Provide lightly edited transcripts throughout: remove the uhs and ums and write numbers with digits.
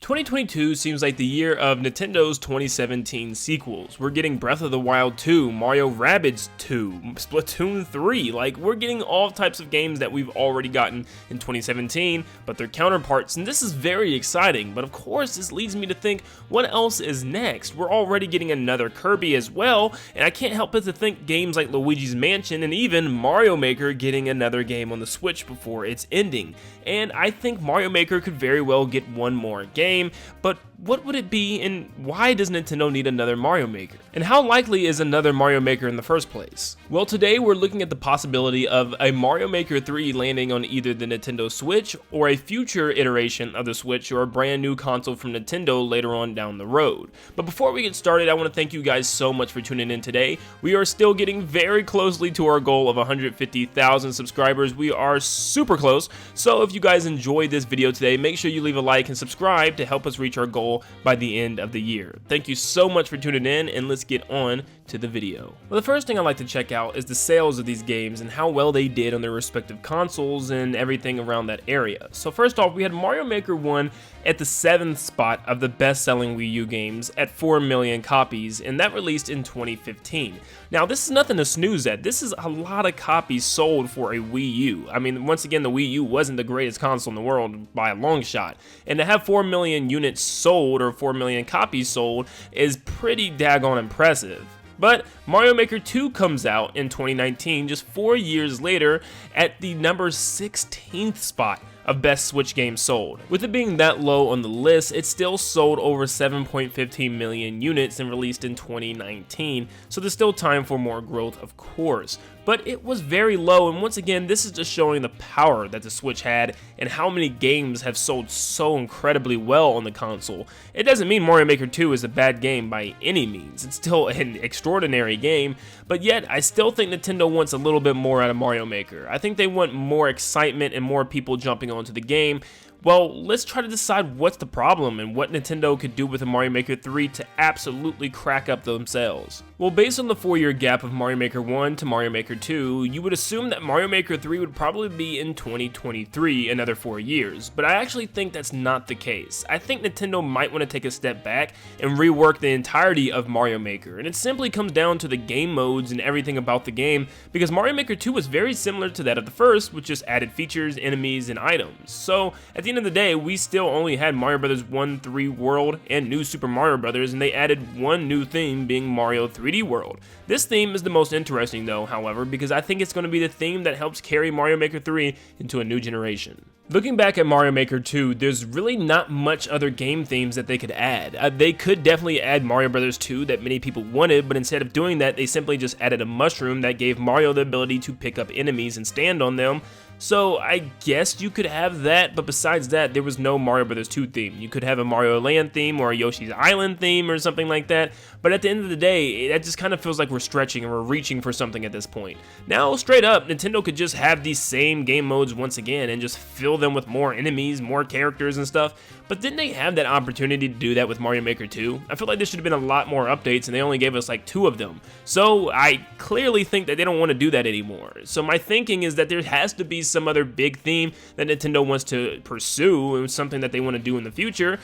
2022 seems like the year of Nintendo's 2017 sequels. We're getting Breath of the Wild 2, Mario Rabbids 2, Splatoon 3, like we're getting all types of games that we've already gotten in 2017, but they're counterparts, and this is very exciting. But of course, this leads me to think, what else is next? We're already getting another Kirby as well, and I can't help but to think games like Luigi's Mansion and even Mario Maker getting another game on the Switch before it's ending. And I think Mario Maker could very well get one more game. But what would it be, and why does Nintendo need another Mario Maker? And how likely is another Mario Maker in the first place? Well, today we're looking at the possibility of a Mario Maker 3 landing on either the Nintendo Switch or a future iteration of the Switch or a brand new console from Nintendo later on down the road. But before we get started, I want to thank you guys so much for tuning in today. We are still getting very closely to our goal of 150,000 subscribers. We are super close, so if you guys enjoyed this video today, make sure you leave a like and subscribe to help us reach our goal by the end of the year. Thank you so much for tuning in, and let's get on to the video. Well, the first thing I like to check out is the sales of these games and how well they did on their respective consoles and everything around that area. So first off, we had Mario Maker 1 at the 7th spot of the best-selling Wii U games at 4 million copies, and that released in 2015. Now, this is nothing to snooze at. This is a lot of copies sold for a Wii U. I mean, once again, the Wii U wasn't the greatest console in the world by a long shot, and to have 4 million units sold or 4 million copies sold is pretty daggone impressive. But Mario Maker 2 comes out in 2019, just 4 years later, at the number 16th spot of best Switch games sold. With it being that low on the list, it still sold over 7.15 million units and released in 2019, so there's still time for more growth, of course. But it was very low, and once again, this is just showing the power that the Switch had and how many games have sold so incredibly well on the console. It doesn't mean Mario Maker 2 is a bad game by any means. It's still an extraordinary game, but yet I still think Nintendo wants a little bit more out of Mario Maker. I think they want more excitement and more people jumping onto the game. Well, let's try to decide what's the problem and what Nintendo could do with a Mario Maker 3 to absolutely crack up themselves. Well, based on the 4-year gap of Mario Maker 1 to Mario Maker 2, you would assume that Mario Maker 3 would probably be in 2023, another 4 years, but I actually think that's not the case. I think Nintendo might want to take a step back and rework the entirety of Mario Maker, and it simply comes down to the game modes and everything about the game, because Mario Maker 2 was very similar to that of the first, with just added features, enemies, and items. So, at the end of the day, we still only had Mario Bros. 1, 3 World, and New Super Mario Bros., and they added one new theme, being Mario 3D World. This theme is the most interesting though, however, because I think it's going to be the theme that helps carry Mario Maker 3 into a new generation. Looking back at Mario Maker 2, there's really not much other game themes that they could add. They could definitely add Mario Bros. 2 that many people wanted, but instead of doing that, they simply just added a mushroom that gave Mario the ability to pick up enemies and stand on them. So I guess you could have that, but besides that, there was no Mario Bros. 2 theme. You could have a Mario Land theme or a Yoshi's Island theme or something like that, but at the end of the day, that just kind of feels like we're stretching and we're reaching for something at this point. Now, straight up, Nintendo could just have these same game modes once again and just fill them with more enemies, more characters and stuff, but didn't they have that opportunity to do that with Mario Maker 2? I feel like there should have been a lot more updates, and they only gave us like 2 of them. So I clearly think that they don't want to do that anymore. So my thinking is that there has to be some other big theme that Nintendo wants to pursue and something that they want to do in the future,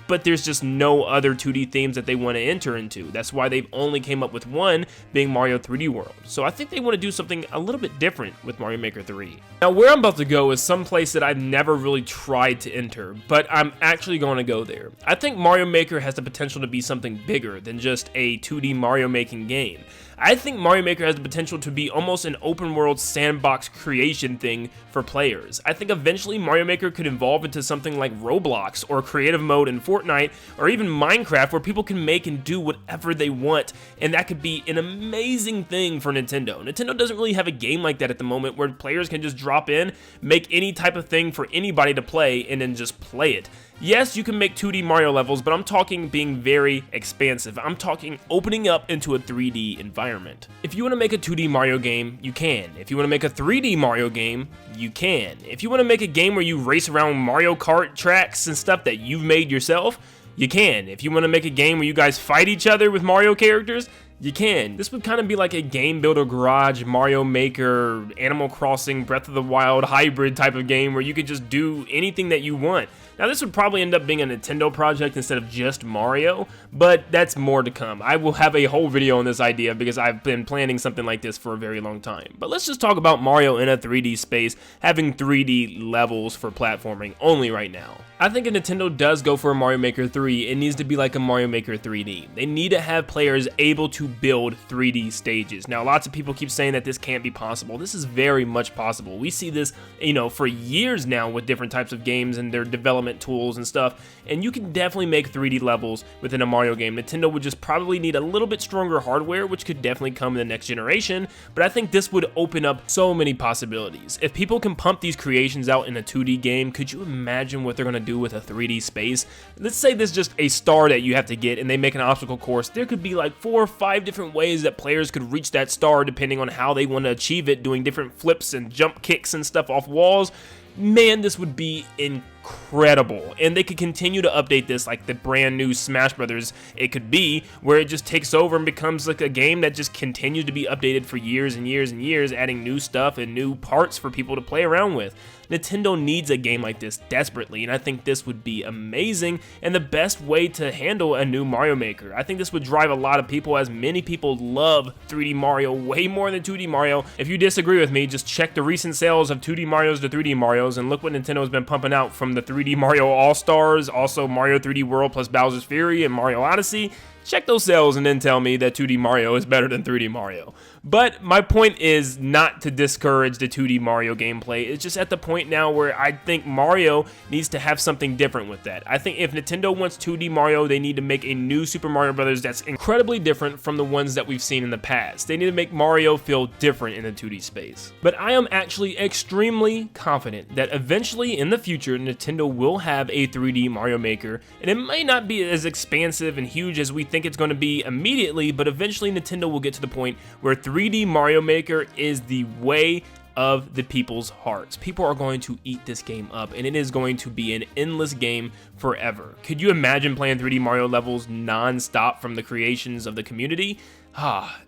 but there's just no other 2D themes that they want to enter into. That's why they've only came up with one, being Mario 3D World. So I think they want to do something a little bit different with Mario Maker 3. Now, where I'm about to go is some place that I've never really tried to enter, but I'm actually going to go there. I think Mario Maker has the potential to be something bigger than just a 2D Mario making game. I think Mario Maker has the potential to be almost an open world sandbox creation thing for players. I think eventually Mario Maker could evolve into something like Roblox or creative mode in Fortnite or even Minecraft, where people can make and do whatever they want, and that could be an amazing thing for Nintendo. Nintendo doesn't really have a game like that at the moment where players can just drop in, make any type of thing for anybody to play, and then just play it. Yes, you can make 2D Mario levels, but I'm talking being very expansive. I'm talking opening up into a 3D environment. If you want to make a 2D Mario game, you can. If you want to make a 3D Mario game, you can. If you want to make a game where you race around Mario Kart tracks and stuff that you've made yourself, you can. If you want to make a game where you guys fight each other with Mario characters, You can. This would kind of be like a Game Builder Garage, Mario Maker, Animal Crossing, Breath of the Wild hybrid type of game where you could just do anything that you want. Now this would probably end up being a Nintendo project instead of just Mario, but that's more to come. I will have a whole video on this idea because I've been planning something like this for a very long time. But let's just talk about Mario in a 3D space, having 3D levels for platforming only right now. I think if Nintendo does go for a Mario Maker 3, it needs to be like a Mario Maker 3D. They need to have players able to build 3D stages. Now, lots of people keep saying that this can't be possible. This is very much possible. We see this, for years now with different types of games and their development tools and stuff, and you can definitely make 3D levels within a Mario game. Nintendo would just probably need a little bit stronger hardware, which could definitely come in the next generation, but I think this would open up so many possibilities. If people can pump these creations out in a 2D game, could you imagine what they're going to do with a 3D space? Let's say there's just a star that you have to get and they make an obstacle course. There could be like 4 or 5 different ways that players could reach that star depending on how they want to achieve it, doing different flips and jump kicks and stuff off walls. Man, this would be incredible, and they could continue to update this like the brand new Smash Brothers it could be, where it just takes over and becomes like a game that just continues to be updated for years and years and years, adding new stuff and new parts for people to play around with. Nintendo needs a game like this desperately, and I think this would be amazing and the best way to handle a new Mario Maker. I think this would drive a lot of people, as many people love 3D Mario way more than 2D Mario. If you disagree with me, just check the recent sales of 2D Marios to 3D Marios and look what Nintendo's been pumping out from the 3D Mario All-Stars, also Mario 3D World plus Bowser's Fury and Mario Odyssey. Check those sales and then tell me that 2D Mario is better than 3D Mario. But my point is not to discourage the 2D Mario gameplay. It's just at the point now where I think Mario needs to have something different with that. I think if Nintendo wants 2D Mario, they need to make a new Super Mario Bros. That's incredibly different from the ones that we've seen in the past. They need to make Mario feel different in the 2D space. But I am actually extremely confident that eventually in the future, Nintendo will have a 3D Mario Maker, and it might not be as expansive and huge as we think it's going to be immediately, but eventually Nintendo will get to the point where 3D Mario Maker is the way of the people's hearts. People are going to eat this game up, and it is going to be an endless game forever. Could you imagine playing 3D Mario levels non-stop from the creations of the community?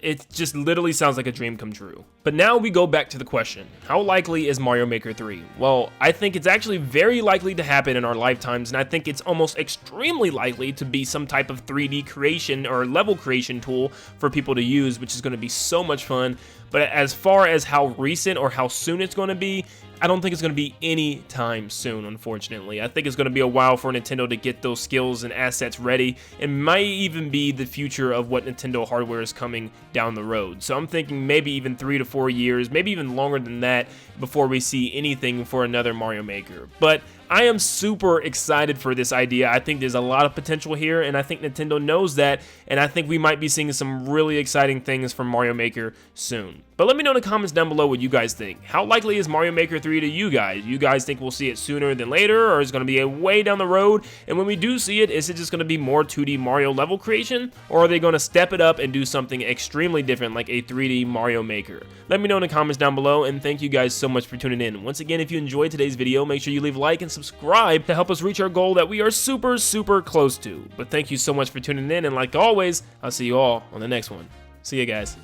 It just literally sounds like a dream come true. But now we go back to the question, how likely is Mario Maker 3? Well, I think it's actually very likely to happen in our lifetimes, and I think it's almost extremely likely to be some type of 3D creation or level creation tool for people to use, which is going to be so much fun. But as far as how recent or how soon it's going to be, I don't think it's going to be any time soon, unfortunately. I think it's going to be a while for Nintendo to get those skills and assets ready. It might even be the future of what Nintendo hardware is coming down the road. So I'm thinking maybe even 3 to 4 years, maybe even longer than that, before we see anything for another Mario Maker. But I am super excited for this idea. I think there's a lot of potential here, and I think Nintendo knows that, and I think we might be seeing some really exciting things from Mario Maker soon. But let me know in the comments down below what you guys think. How likely is Mario Maker 3 to you guys? You guys think we'll see it sooner than later, or is it going to be a way down the road? And when we do see it, is it just going to be more 2D Mario level creation, or are they going to step it up and do something extremely different like a 3D Mario Maker? Let me know in the comments down below, and thank you guys so much for tuning in. Once again, if you enjoyed today's video, make sure you leave a like and subscribe to help us reach our goal that we are super close to. But thank you so much for tuning in, and like always, I'll see you all on the next one. See you guys.